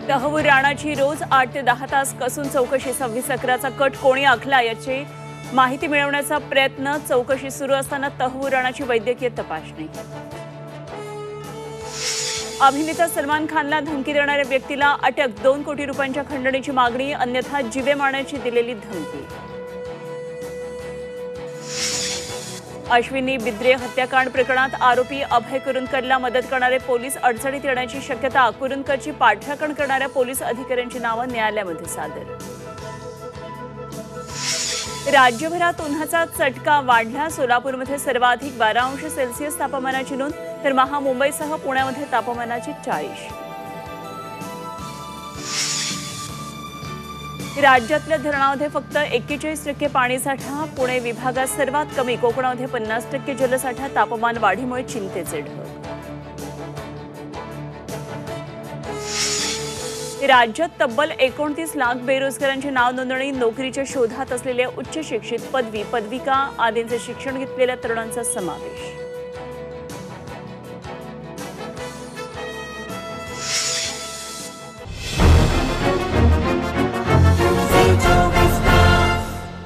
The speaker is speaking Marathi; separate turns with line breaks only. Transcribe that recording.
तहवूर राणाची रोज 8 ते 10 तास कसून चौकशी 26/11चा कट कोणी आखला याची माहिती मिळवण्याचा प्रयत्न चौकशी सुरू असताना तहवूर राणाची वैद्यकीय तपासणी। अभिनेता सलमान खानला धमकी देणाऱ्या व्यक्तीला अटक 2 कोटी रुपयांच्या खंडणीची मागणी अन्यथा जीवे मारण्याची दिलेली धमकी। अश्विनी बिद्रे हत्याकांड प्रकरणात आरोपी अभय कुरुंदकरला मदत करणारे पोलीस अडचणीत येण्याची शक्यता। कुरुंदकरची पाठराखण करणाऱ्या पोलीस अधिकाऱ्यांची नावे न्यायालयामध्ये सादर। राज्यभरात उन्हाचा चटका वाढला। सोलापूरमध्ये सर्वाधिक 12 अंश सेल्सिअस तापमानाची नोंद तर मुंबईसह पुण्यामध्ये तापमानाची 40। राज्यातल्या धरणांमध्ये फक्त 41% पाणीसाठा। पुणे विभागात सर्वात कमी। कोकणामध्ये 50% जलसाठा। तापमान वाढीमुळे चिंतेचे ढग। राज्यात तब्बल 29 लाख बेरोजगारांची नाव नोंदणी। नोकरीच्या शोधात असलेल्या उच्च शिक्षित पदवी पदविका आदींचे शिक्षण घेतलेल्या तरुणांचा समावेश।